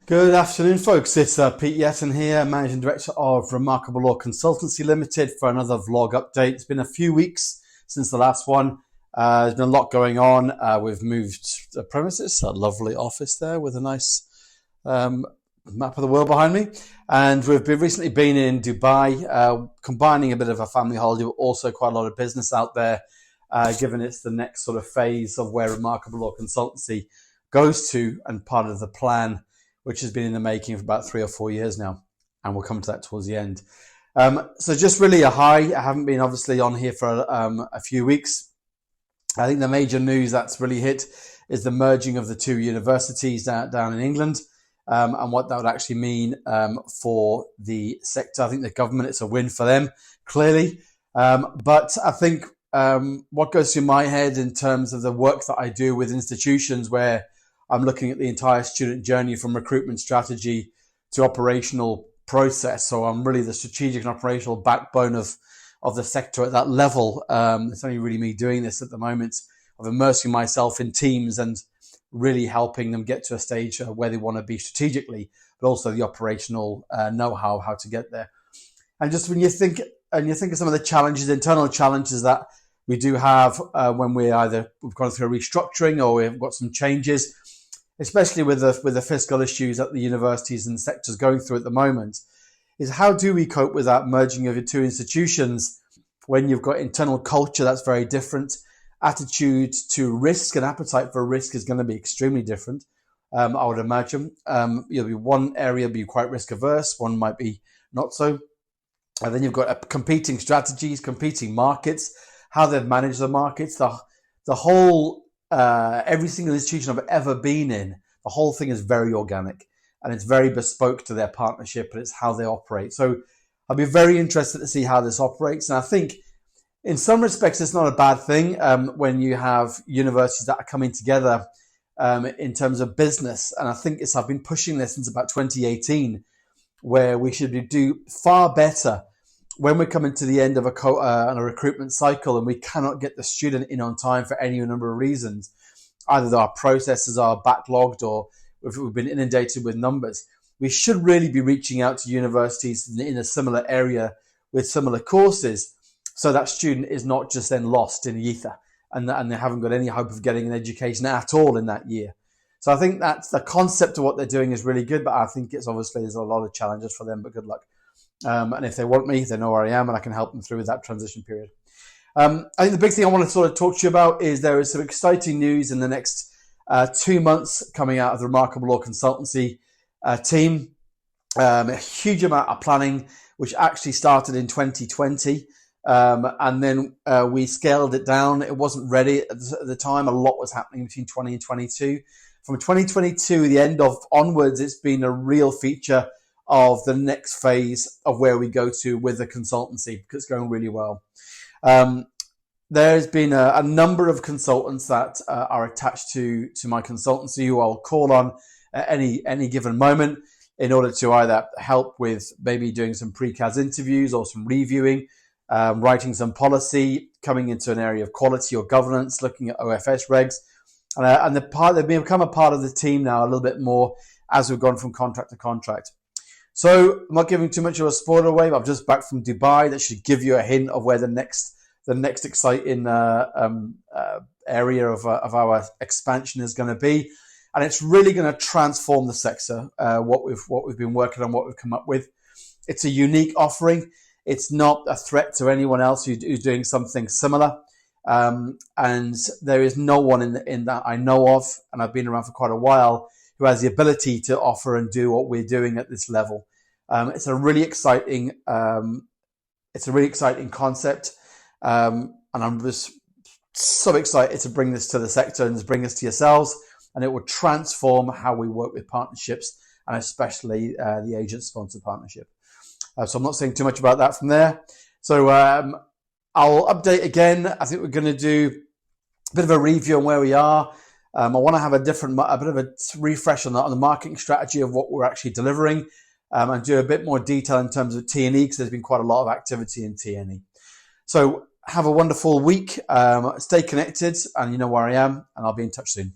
Good afternoon, folks. It's Pete Yetten here, Managing Director of Remarkable Law Consultancy Limited, for another vlog update. It's been a few weeks since the last one. There's been a lot going on. We've moved the premises, a lovely office there with a nice map of the world behind me. And we've recently been in Dubai, combining a bit of a family holiday, but also quite a lot of business out there, given it's the next sort of phase of where Remarkable Law Consultancy goes to, and part of the plan which has been in the making for about 3 or 4 years now. And we'll come to that towards the end. So just really a hi. I haven't been obviously on here for a few weeks. I think the major news that's really hit is the merging of the two universities down in England, and what that would actually mean for the sector. I think the government, it's a win for them, clearly. But I think what goes through my head in terms of the work that I do with institutions where I'm looking at the entire student journey from recruitment strategy to operational process. So I'm really the strategic and operational backbone of the sector at that level. It's only really me doing this at the moment, of immersing myself in teams and really helping them get to a stage where they want to be strategically, but also the operational know-how, how to get there. And just when you think of some of the challenges, internal challenges that we do have when we've gone through a restructuring or we've got some changes, especially with the fiscal issues that the universities and sectors going through at the moment, is how do we cope with that merging of your two institutions when you've got internal culture that's very different, attitude to risk and appetite for risk is going to be extremely different. I would imagine you'll be one area be quite risk averse, one might be not so. And then you've got competing strategies, competing markets, how they've managed the markets, the whole. Every single institution I've ever been in, the whole thing is very organic and it's very bespoke to their partnership, and it's how they operate. So I'll be very interested to see how this operates. And I think in some respects, it's not a bad thing when you have universities that are coming together in terms of business. And I think I've been pushing this since about 2018, where we should do far better when we're coming to the end of a recruitment cycle and we cannot get the student in on time for any number of reasons. Either our processes are backlogged or if we've been inundated with numbers. We should really be reaching out to universities in a similar area with similar courses, so that student is not just then lost in the ether and they haven't got any hope of getting an education at all in that year. So I think that's the concept of what they're doing is really good, but I think there's a lot of challenges for them, but good luck. And if they want me, they know where I am and I can help them through that transition period. I think the big thing I want to sort of talk to you about is there is some exciting news in the next 2 months coming out of the Remarkable Law Consultancy team. A huge amount of planning, which actually started in 2020. And then we scaled it down. It wasn't ready at the time. A lot was happening between 20 and 22. From 2022, the end of onwards, it's been a real feature of the next phase of where we go to with the consultancy, because it's going really well. There's been a number of consultants that are attached to my consultancy who I'll call on at any given moment in order to either help with maybe doing some pre-CAS interviews or some reviewing, writing some policy, coming into an area of quality or governance, looking at OFS regs. And they've become a part of the team now a little bit more as we've gone from contract to contract. So I'm not giving too much of a spoiler away, but I'm just back from Dubai. That should give you a hint of where the next exciting area of our expansion is going to be, and it's really going to transform the sector. What we've been working on, what we've come up with. It's a unique offering. It's not a threat to anyone else who's doing something similar, and there is no one in that I know of, and I've been around for quite a while, who has the ability to offer and do what we're doing at this level. It's a really exciting concept, and I'm just so excited to bring this to the sector and to bring this to yourselves. And it will transform how we work with partnerships, and especially the agent-sponsored partnership. So I'm not saying too much about that from there. So I'll update again. I think we're going to do a bit of a review on where we are. I want to have a bit of a refresh on the marketing strategy of what we're actually delivering, and do a bit more detail in terms of T&E, because there's been quite a lot of activity in T&E. So have a wonderful week. Stay connected, and you know where I am, and I'll be in touch soon.